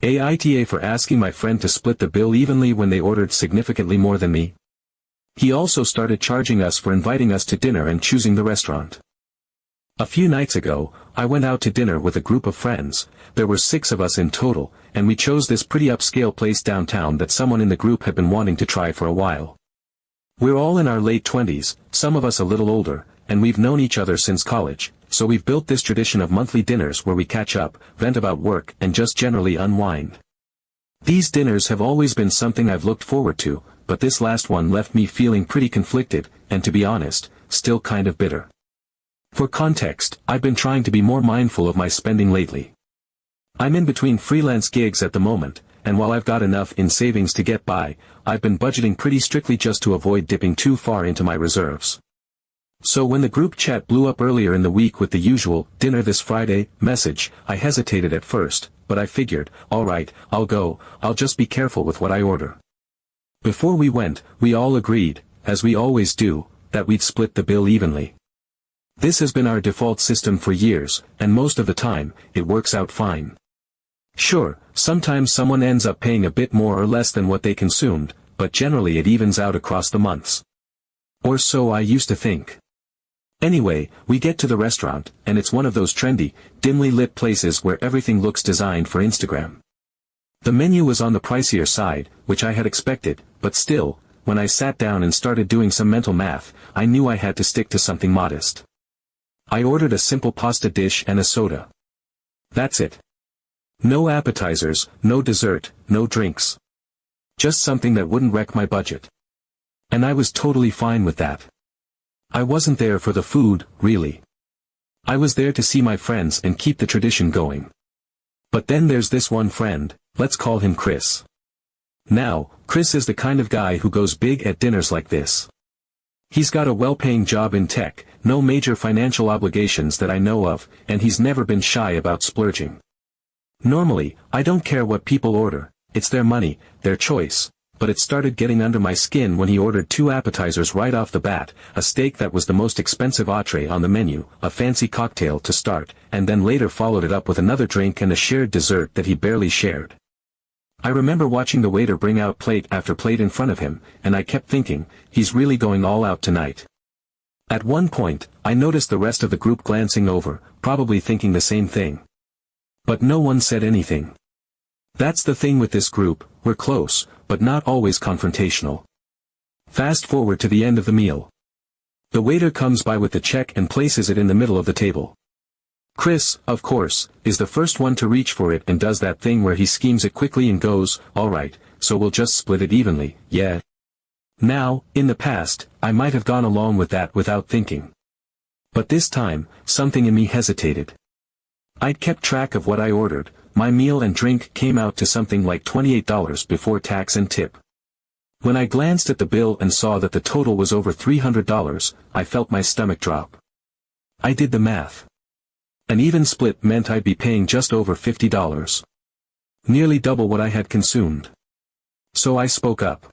AITA for asking my friend to split the bill evenly when they ordered significantly more than me. He also started charging us for inviting us to dinner and choosing the restaurant. A few nights ago, I went out to dinner with a group of friends. There were 6 of us in total, and we chose this pretty upscale place downtown that someone in the group had been wanting to try for a while. We're all in our late 20s, some of us a little older, and we've known each other since college, so we've built this tradition of monthly dinners where we catch up, vent about work, and just generally unwind. These dinners have always been something I've looked forward to, but this last one left me feeling pretty conflicted, and to be honest, still kind of bitter. For context, I've been trying to be more mindful of my spending lately. I'm in between freelance gigs at the moment, and while I've got enough in savings to get by, I've been budgeting pretty strictly just to avoid dipping too far into my reserves. So when the group chat blew up earlier in the week with the usual, "dinner this Friday," message, I hesitated at first, but I figured, alright, I'll go, I'll just be careful with what I order. Before we went, we all agreed, as we always do, that we'd split the bill evenly. This has been our default system for years, and most of the time, it works out fine. Sure, sometimes someone ends up paying a bit more or less than what they consumed, but generally it evens out across the months. Or so I used to think. Anyway, we get to the restaurant, and it's one of those trendy, dimly lit places where everything looks designed for Instagram. The menu was on the pricier side, which I had expected, but still, when I sat down and started doing some mental math, I knew I had to stick to something modest. I ordered a simple pasta dish and a soda. That's it. No appetizers, no dessert, no drinks. Just something that wouldn't wreck my budget. And I was totally fine with that. I wasn't there for the food, really. I was there to see my friends and keep the tradition going. But then there's this one friend, let's call him Chris. Now, Chris is the kind of guy who goes big at dinners like this. He's got a well-paying job in tech, no major financial obligations that I know of, and he's never been shy about splurging. Normally, I don't care what people order, it's their money, their choice, but it started getting under my skin when he ordered 2 appetizers right off the bat, a steak that was the most expensive entree on the menu, a fancy cocktail to start, and then later followed it up with another drink and a shared dessert that he barely shared. I remember watching the waiter bring out plate after plate in front of him, and I kept thinking, he's really going all out tonight. At one point, I noticed the rest of the group glancing over, probably thinking the same thing. But no one said anything. That's the thing with this group, we're close, but not always confrontational. Fast forward to the end of the meal. The waiter comes by with the check and places it in the middle of the table. Chris, of course, is the first one to reach for it and does that thing where he schemes it quickly and goes, alright, so we'll just split it evenly, yeah. Now, in the past, I might have gone along with that without thinking. But this time, something in me hesitated. I'd kept track of what I ordered, my meal and drink came out to something like $28 before tax and tip. When I glanced at the bill and saw that the total was over $300, I felt my stomach drop. I did the math. An even split meant I'd be paying just over $50. Nearly double what I had consumed. So I spoke up.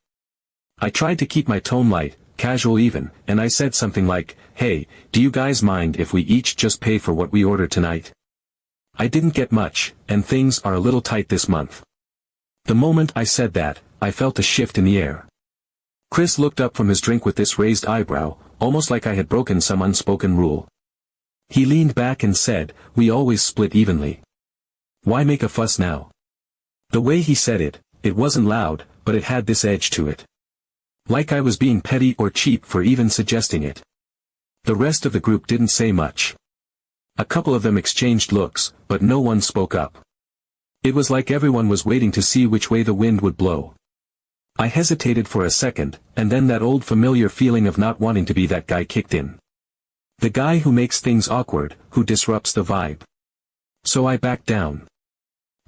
I tried to keep my tone light, casual even, and I said something like, "Hey, do you guys mind if we each just pay for what we order tonight?" I didn't get much, and things are a little tight this month. The moment I said that, I felt a shift in the air. Chris looked up from his drink with this raised eyebrow, almost like I had broken some unspoken rule. He leaned back and said, "We always split evenly. Why make a fuss now?" The way he said it, it wasn't loud, but it had this edge to it. Like I was being petty or cheap for even suggesting it. The rest of the group didn't say much. A couple of them exchanged looks, but no one spoke up. It was like everyone was waiting to see which way the wind would blow. I hesitated for a second, and then that old familiar feeling of not wanting to be that guy kicked in. The guy who makes things awkward, who disrupts the vibe. So I backed down.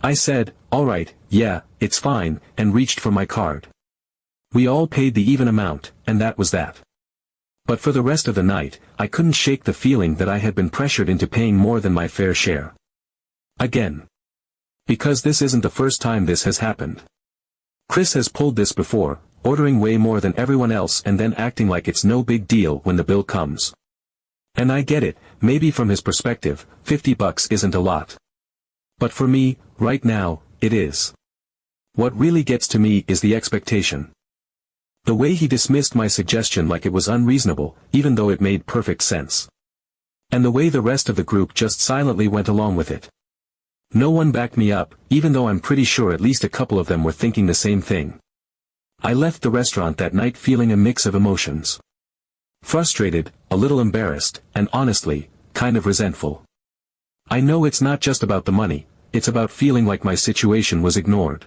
I said, "Alright, yeah, it's fine," and reached for my card. We all paid the even amount, and that was that. But for the rest of the night, I couldn't shake the feeling that I had been pressured into paying more than my fair share. Again. Because this isn't the first time this has happened. Chris has pulled this before, ordering way more than everyone else and then acting like it's no big deal when the bill comes. And I get it, maybe from his perspective, $50 isn't a lot. But for me, right now, it is. What really gets to me is the expectation. The way he dismissed my suggestion like it was unreasonable, even though it made perfect sense. And the way the rest of the group just silently went along with it. No one backed me up, even though I'm pretty sure at least a couple of them were thinking the same thing. I left the restaurant that night feeling a mix of emotions. Frustrated, a little embarrassed, and honestly, kind of resentful. I know it's not just about the money, it's about feeling like my situation was ignored.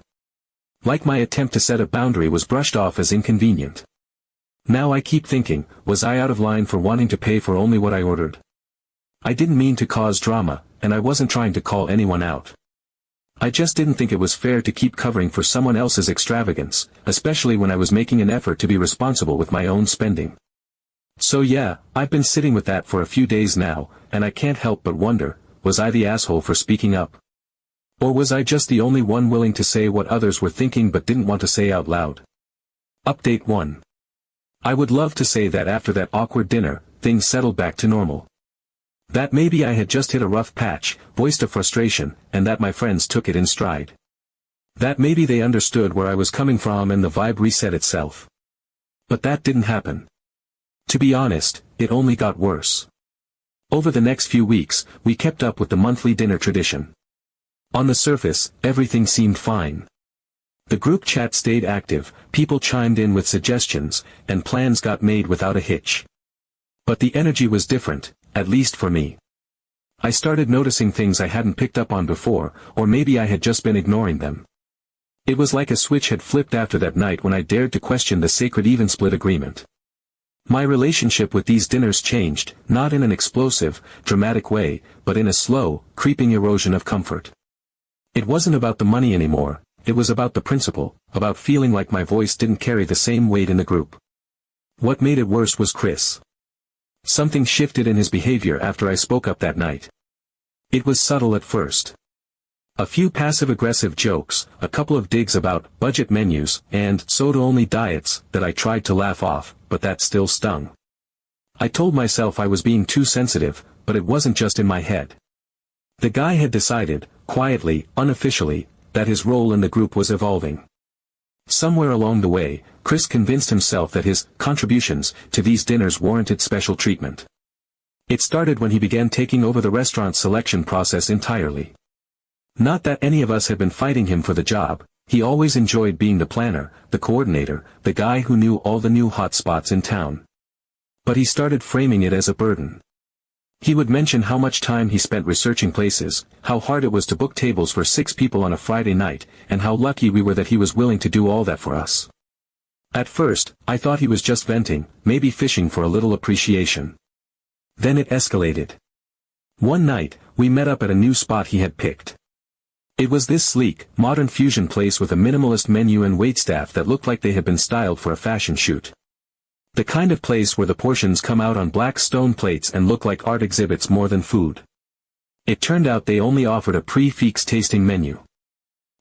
Like my attempt to set a boundary was brushed off as inconvenient. Now I keep thinking, was I out of line for wanting to pay for only what I ordered? I didn't mean to cause drama, and I wasn't trying to call anyone out. I just didn't think it was fair to keep covering for someone else's extravagance, especially when I was making an effort to be responsible with my own spending. So yeah, I've been sitting with that for a few days now, and I can't help but wonder, was I the asshole for speaking up? Or was I just the only one willing to say what others were thinking but didn't want to say out loud? Update 1. I would love to say that after that awkward dinner, things settled back to normal. That maybe I had just hit a rough patch, voiced a frustration, and that my friends took it in stride. That maybe they understood where I was coming from and the vibe reset itself. But that didn't happen. To be honest, it only got worse. Over the next few weeks, we kept up with the monthly dinner tradition. On the surface, everything seemed fine. The group chat stayed active, people chimed in with suggestions, and plans got made without a hitch. But the energy was different, at least for me. I started noticing things I hadn't picked up on before, or maybe I had just been ignoring them. It was like a switch had flipped after that night when I dared to question the sacred even-split agreement. My relationship with these dinners changed, not in an explosive, dramatic way, but in a slow, creeping erosion of comfort. It wasn't about the money anymore, it was about the principle, about feeling like my voice didn't carry the same weight in the group. What made it worse was Chris. Something shifted in his behavior after I spoke up that night. It was subtle at first. A few passive-aggressive jokes, a couple of digs about budget menus and soda-only diets that I tried to laugh off, but that still stung. I told myself I was being too sensitive, but it wasn't just in my head. The guy had decided, quietly, unofficially, that his role in the group was evolving. Somewhere along the way, Chris convinced himself that his contributions to these dinners warranted special treatment. It started when he began taking over the restaurant selection process entirely. Not that any of us had been fighting him for the job, he always enjoyed being the planner, the coordinator, the guy who knew all the new hot spots in town. But he started framing it as a burden. He would mention how much time he spent researching places, how hard it was to book tables for 6 people on a Friday night, and how lucky we were that he was willing to do all that for us. At first, I thought he was just venting, maybe fishing for a little appreciation. Then it escalated. One night, we met up at a new spot he had picked. It was this sleek, modern fusion place with a minimalist menu and waitstaff that looked like they had been styled for a fashion shoot. The kind of place where the portions come out on black stone plates and look like art exhibits more than food. It turned out they only offered a prix-fixe tasting menu.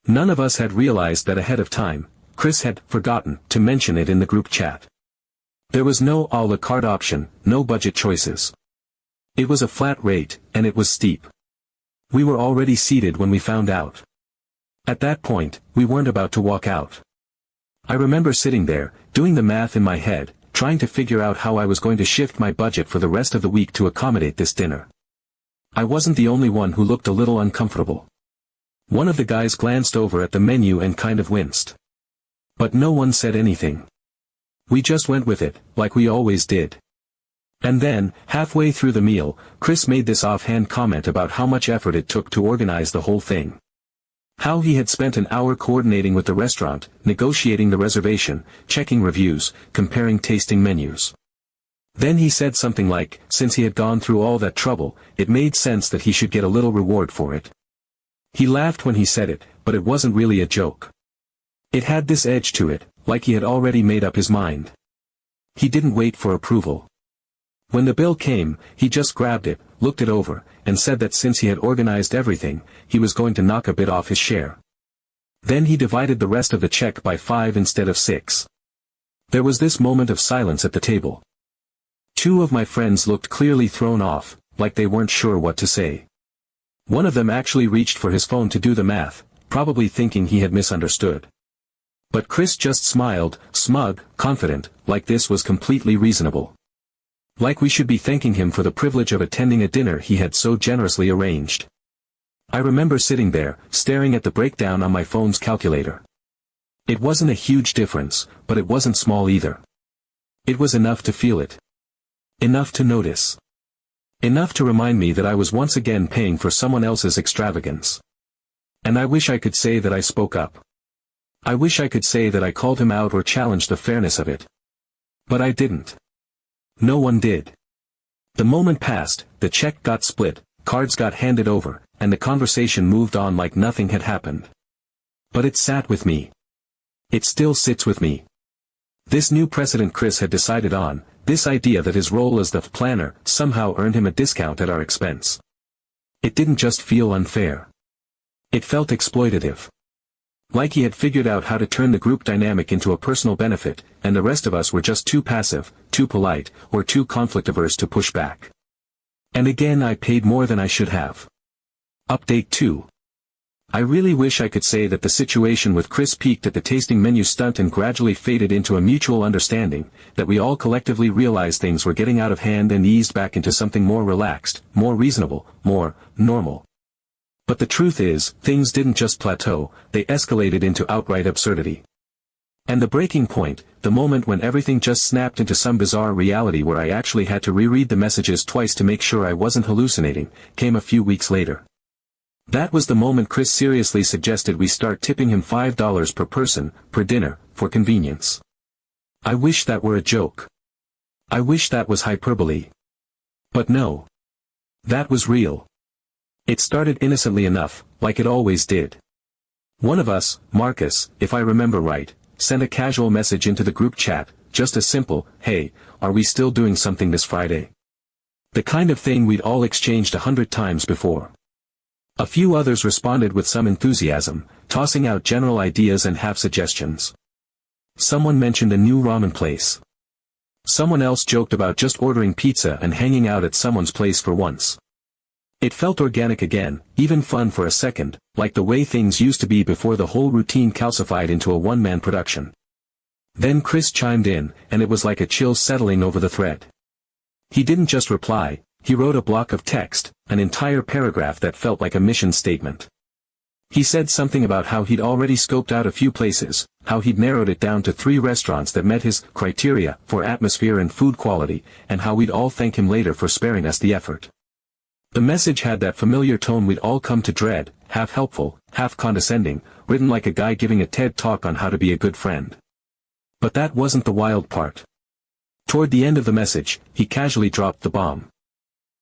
None of us had realized that ahead of time. Chris had forgotten to mention it in the group chat. There was no a la carte option, no budget choices. It was a flat rate, and it was steep. We were already seated when we found out. At that point, we weren't about to walk out. I remember sitting there, doing the math in my head, trying to figure out how I was going to shift my budget for the rest of the week to accommodate this dinner. I wasn't the only one who looked a little uncomfortable. One of the guys glanced over at the menu and kind of winced. But no one said anything. We just went with it, like we always did. And then, halfway through the meal, Chris made this offhand comment about how much effort it took to organize the whole thing. How he had spent an hour coordinating with the restaurant, negotiating the reservation, checking reviews, comparing tasting menus. Then he said something like, since he had gone through all that trouble, it made sense that he should get a little reward for it. He laughed when he said it, but it wasn't really a joke. It had this edge to it, like he had already made up his mind. He didn't wait for approval. When the bill came, he just grabbed it, looked it over, and said that since he had organized everything, he was going to knock a bit off his share. Then he divided the rest of the check by 5 instead of 6. There was this moment of silence at the table. 2 of my friends looked clearly thrown off, like they weren't sure what to say. One of them actually reached for his phone to do the math, probably thinking he had misunderstood. But Chris just smiled, smug, confident, like this was completely reasonable. Like we should be thanking him for the privilege of attending a dinner he had so generously arranged. I remember sitting there, staring at the breakdown on my phone's calculator. It wasn't a huge difference, but it wasn't small either. It was enough to feel it. Enough to notice. Enough to remind me that I was once again paying for someone else's extravagance. And I wish I could say that I spoke up. I wish I could say that I called him out or challenged the fairness of it. But I didn't. No one did. The moment passed, the check got split, cards got handed over, and the conversation moved on like nothing had happened. But it sat with me. It still sits with me. This new precedent Chris had decided on, this idea that his role as the planner somehow earned him a discount at our expense. It didn't just feel unfair. It felt exploitative. Like he had figured out how to turn the group dynamic into a personal benefit, and the rest of us were just too passive, too polite, or too conflict-averse to push back. And again I paid more than I should have. Update 2. I really wish I could say that the situation with Chris peaked at the tasting menu stunt and gradually faded into a mutual understanding, that we all collectively realized things were getting out of hand and eased back into something more relaxed, more reasonable, more normal. But the truth is, things didn't just plateau, they escalated into outright absurdity. And the breaking point, the moment when everything just snapped into some bizarre reality where I actually had to reread the messages twice to make sure I wasn't hallucinating, came a few weeks later. That was the moment Chris seriously suggested we start tipping him $5 per person, per dinner, for convenience. I wish that were a joke. I wish that was hyperbole. But no. That was real. It started innocently enough, like it always did. One of us, Marcus, if I remember right, sent a casual message into the group chat, just a simple, "Hey, are we still doing something this Friday?" The kind of thing we'd all exchanged 100 times before. A few others responded with some enthusiasm, tossing out general ideas and half-suggestions. Someone mentioned a new ramen place. Someone else joked about just ordering pizza and hanging out at someone's place for once. It felt organic again, even fun for a second, like the way things used to be before the whole routine calcified into a one-man production. Then Chris chimed in, and it was like a chill settling over the thread. He didn't just reply, he wrote a block of text, an entire paragraph that felt like a mission statement. He said something about how he'd already scoped out a few places, how he'd narrowed it down to 3 restaurants that met his criteria for atmosphere and food quality, and how we'd all thank him later for sparing us the effort. The message had that familiar tone we'd all come to dread, half helpful, half condescending, written like a guy giving a TED talk on how to be a good friend. But that wasn't the wild part. Toward the end of the message, he casually dropped the bomb.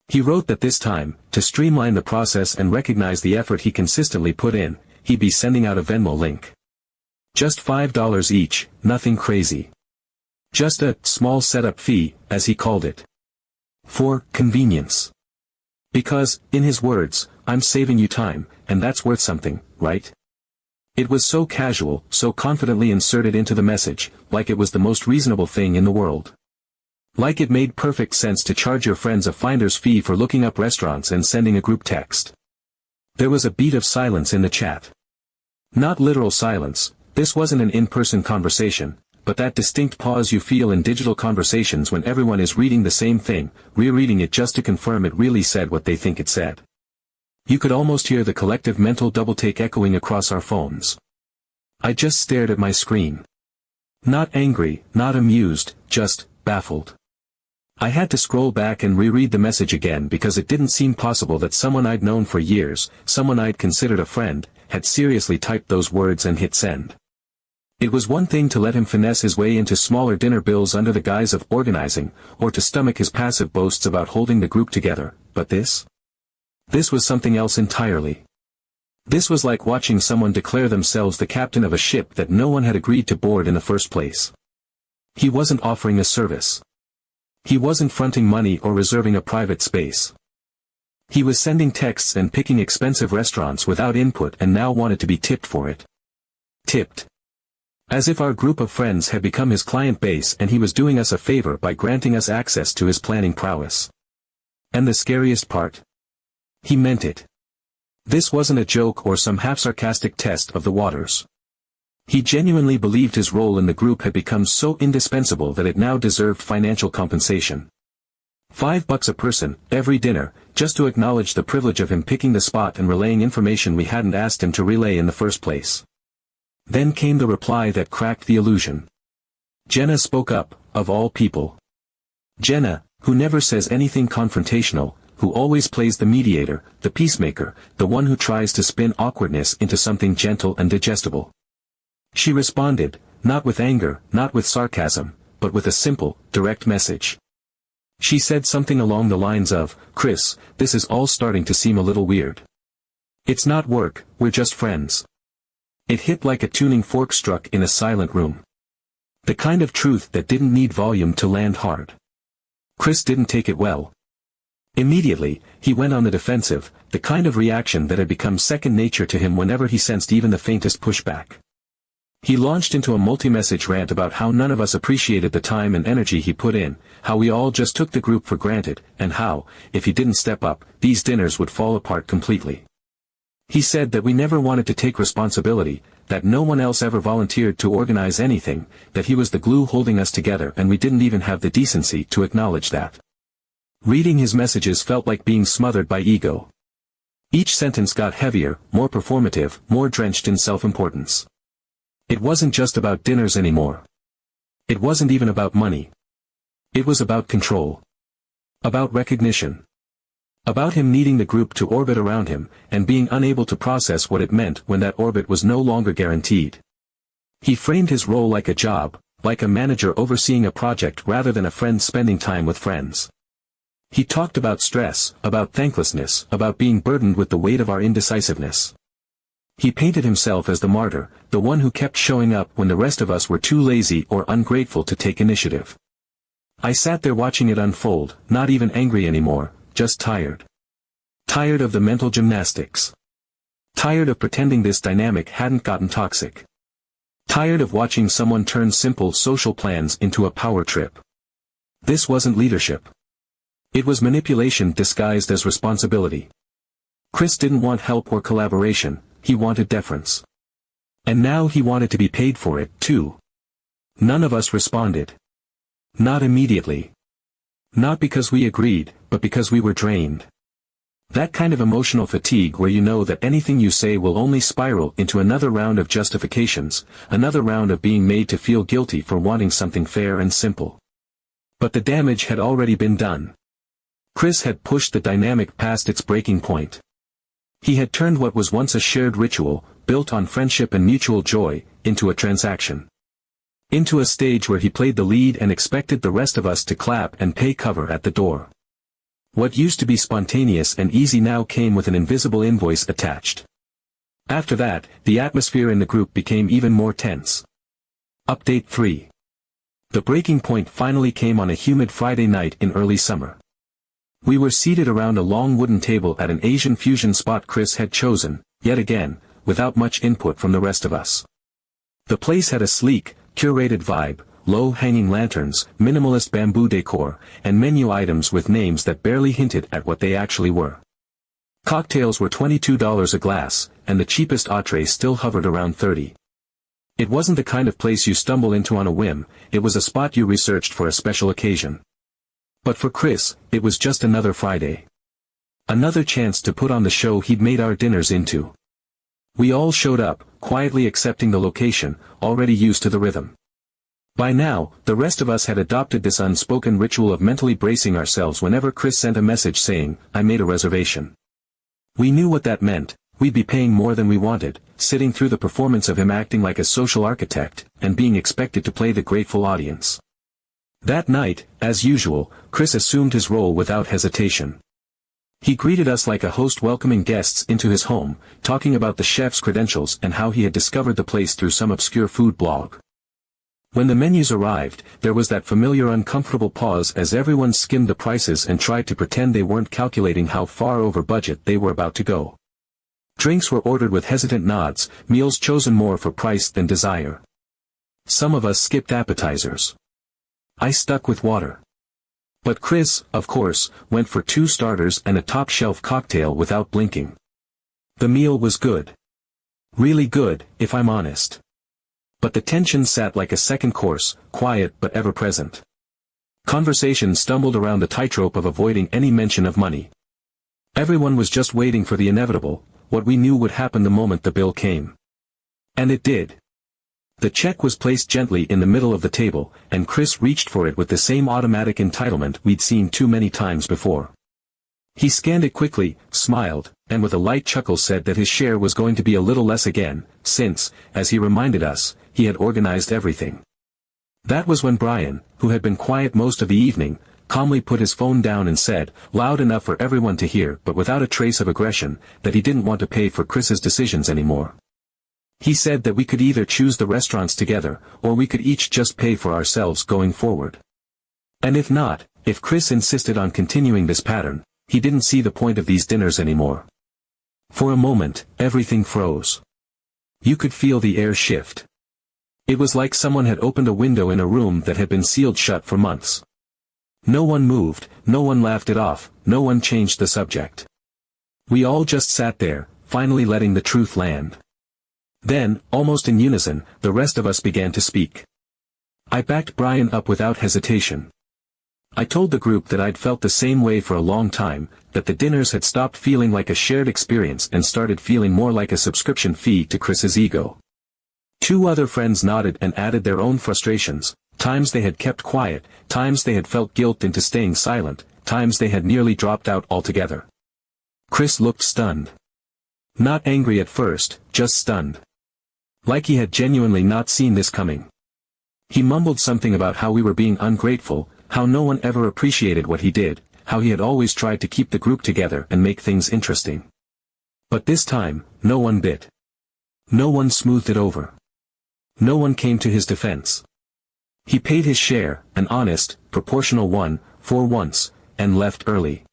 He wrote that this time, to streamline the process and recognize the effort he consistently put in, he'd be sending out a Venmo link. Just $5 each, nothing crazy. Just a small setup fee, as he called it. For convenience. Because, in his words, I'm saving you time, and that's worth something, right? It was so casual, so confidently inserted into the message, like it was the most reasonable thing in the world. Like it made perfect sense to charge your friends a finder's fee for looking up restaurants and sending a group text. There was a beat of silence in the chat. Not literal silence, this wasn't an in-person conversation, but that distinct pause you feel in digital conversations when everyone is reading the same thing, rereading it just to confirm it really said what they think it said. You could almost hear the collective mental double-take echoing across our phones. I just stared at my screen. Not angry, not amused, just baffled. I had to scroll back and reread the message again because it didn't seem possible that someone I'd known for years, someone I'd considered a friend, had seriously typed those words and hit send. It was one thing to let him finesse his way into smaller dinner bills under the guise of organizing, or to stomach his passive boasts about holding the group together, but this? This was something else entirely. This was like watching someone declare themselves the captain of a ship that no one had agreed to board in the first place. He wasn't offering a service. He wasn't fronting money or reserving a private space. He was sending texts and picking expensive restaurants without input and now wanted to be tipped for it. Tipped. As if our group of friends had become his client base and he was doing us a favor by granting us access to his planning prowess. And the scariest part? He meant it. This wasn't a joke or some half-sarcastic test of the waters. He genuinely believed his role in the group had become so indispensable that it now deserved financial compensation. $5 a person, every dinner, just to acknowledge the privilege of him picking the spot and relaying information we hadn't asked him to relay in the first place. Then came the reply that cracked the illusion. Jenna spoke up, of all people. Jenna, who never says anything confrontational, who always plays the mediator, the peacemaker, the one who tries to spin awkwardness into something gentle and digestible. She responded, not with anger, not with sarcasm, but with a simple, direct message. She said something along the lines of, "Chris, this is all starting to seem a little weird. It's not work, we're just friends." It hit like a tuning fork struck in a silent room. The kind of truth that didn't need volume to land hard. Chris didn't take it well. Immediately, he went on the defensive, the kind of reaction that had become second nature to him whenever he sensed even the faintest pushback. He launched into a multi-message rant about how none of us appreciated the time and energy he put in, how we all just took the group for granted, and how, if he didn't step up, these dinners would fall apart completely. He said that we never wanted to take responsibility, that no one else ever volunteered to organize anything, that he was the glue holding us together and we didn't even have the decency to acknowledge that. Reading his messages felt like being smothered by ego. Each sentence got heavier, more performative, more drenched in self-importance. It wasn't just about dinners anymore. It wasn't even about money. It was about control. About recognition. About him needing the group to orbit around him, and being unable to process what it meant when that orbit was no longer guaranteed. He framed his role like a job, like a manager overseeing a project rather than a friend spending time with friends. He talked about stress, about thanklessness, about being burdened with the weight of our indecisiveness. He painted himself as the martyr, the one who kept showing up when the rest of us were too lazy or ungrateful to take initiative. I sat there watching it unfold, not even angry anymore, just tired. Tired of the mental gymnastics. Tired of pretending this dynamic hadn't gotten toxic. Tired of watching someone turn simple social plans into a power trip. This wasn't leadership. It was manipulation disguised as responsibility. Chris didn't want help or collaboration, he wanted deference. And now he wanted to be paid for it, too. None of us responded. Not immediately. Not because we agreed, but because we were drained. That kind of emotional fatigue where you know that anything you say will only spiral into another round of justifications, another round of being made to feel guilty for wanting something fair and simple. But the damage had already been done. Chris had pushed the dynamic past its breaking point. He had turned what was once a shared ritual, built on friendship and mutual joy, into a transaction. Into a stage where he played the lead and expected the rest of us to clap and pay cover at the door. What used to be spontaneous and easy now came with an invisible invoice attached. After that, the atmosphere in the group became even more tense. Update 3. The breaking point finally came on a humid Friday night in early summer. We were seated around a long wooden table at an Asian fusion spot Chris had chosen, yet again, without much input from the rest of us. The place had a sleek, curated vibe, low-hanging lanterns, minimalist bamboo decor, and menu items with names that barely hinted at what they actually were. Cocktails were $22 a glass, and the cheapest entree still hovered around $30. It wasn't the kind of place you stumble into on a whim, it was a spot you researched for a special occasion. But for Chris, it was just another Friday. Another chance to put on the show he'd made our dinners into. We all showed up, quietly accepting the location, already used to the rhythm. By now, the rest of us had adopted this unspoken ritual of mentally bracing ourselves whenever Chris sent a message saying, "I made a reservation." We knew what that meant, we'd be paying more than we wanted, sitting through the performance of him acting like a social architect, and being expected to play the grateful audience. That night, as usual, Chris assumed his role without hesitation. He greeted us like a host welcoming guests into his home, talking about the chef's credentials and how he had discovered the place through some obscure food blog. When the menus arrived, there was that familiar uncomfortable pause as everyone skimmed the prices and tried to pretend they weren't calculating how far over budget they were about to go. Drinks were ordered with hesitant nods, meals chosen more for price than desire. Some of us skipped appetizers. I stuck with water. But Chris, of course, went for 2 starters and a top-shelf cocktail without blinking. The meal was good. Really good, if I'm honest. But the tension sat like a second course, quiet but ever-present. Conversation stumbled around the tightrope of avoiding any mention of money. Everyone was just waiting for the inevitable, what we knew would happen the moment the bill came. And it did. The check was placed gently in the middle of the table, and Chris reached for it with the same automatic entitlement we'd seen too many times before. He scanned it quickly, smiled, and with a light chuckle said that his share was going to be a little less again, since, as he reminded us, he had organized everything. That was when Brian, who had been quiet most of the evening, calmly put his phone down and said, loud enough for everyone to hear but without a trace of aggression, that he didn't want to pay for Chris's decisions anymore. He said that we could either choose the restaurants together, or we could each just pay for ourselves going forward. And if not, if Chris insisted on continuing this pattern, he didn't see the point of these dinners anymore. For a moment, everything froze. You could feel the air shift. It was like someone had opened a window in a room that had been sealed shut for months. No one moved, no one laughed it off, no one changed the subject. We all just sat there, finally letting the truth land. Then, almost in unison, the rest of us began to speak. I backed Brian up without hesitation. I told the group that I'd felt the same way for a long time, that the dinners had stopped feeling like a shared experience and started feeling more like a subscription fee to Chris's ego. 2 other friends nodded and added their own frustrations, times they had kept quiet, times they had felt guilt into staying silent, times they had nearly dropped out altogether. Chris looked stunned. Not angry at first, just stunned. Like he had genuinely not seen this coming. He mumbled something about how we were being ungrateful, how no one ever appreciated what he did, how he had always tried to keep the group together and make things interesting. But this time, no one bit. No one smoothed it over. No one came to his defense. He paid his share, an honest, proportional one, for once, and left early.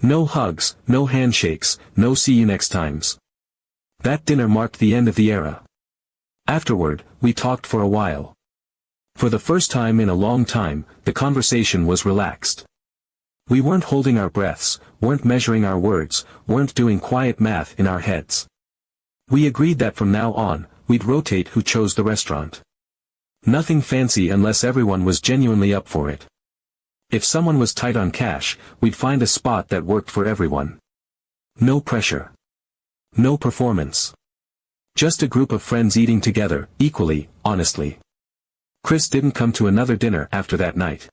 No hugs, no handshakes, no see you next times. That dinner marked the end of the era. Afterward, we talked for a while. For the first time in a long time, the conversation was relaxed. We weren't holding our breaths, weren't measuring our words, weren't doing quiet math in our heads. We agreed that from now on, we'd rotate who chose the restaurant. Nothing fancy unless everyone was genuinely up for it. If someone was tight on cash, we'd find a spot that worked for everyone. No pressure. No performance. Just a group of friends eating together, equally, honestly. Chris didn't come to another dinner after that night.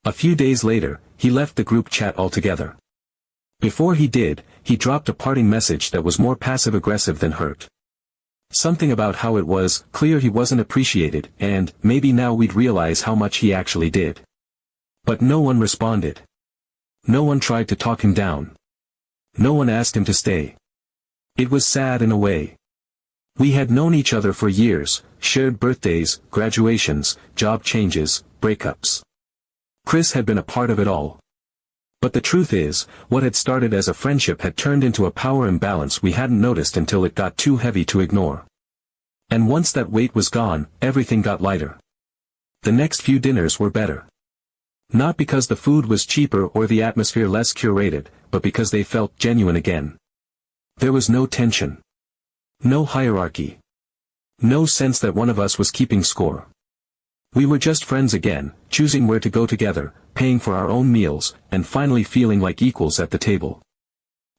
A few days later, he left the group chat altogether. Before he did, he dropped a parting message that was more passive-aggressive than hurt. Something about how it was clear he wasn't appreciated, and maybe now we'd realize how much he actually did. But no one responded. No one tried to talk him down. No one asked him to stay. It was sad in a way. We had known each other for years, shared birthdays, graduations, job changes, breakups. Chris had been a part of it all. But the truth is, what had started as a friendship had turned into a power imbalance we hadn't noticed until it got too heavy to ignore. And once that weight was gone, everything got lighter. The next few dinners were better. Not because the food was cheaper or the atmosphere less curated, but because they felt genuine again. There was no tension. No hierarchy. No sense that one of us was keeping score. We were just friends again, choosing where to go together, paying for our own meals, and finally feeling like equals at the table.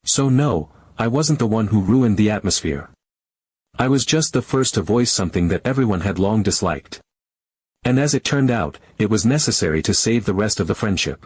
So no, I wasn't the one who ruined the atmosphere. I was just the first to voice something that everyone had long disliked. And as it turned out, it was necessary to save the rest of the friendship.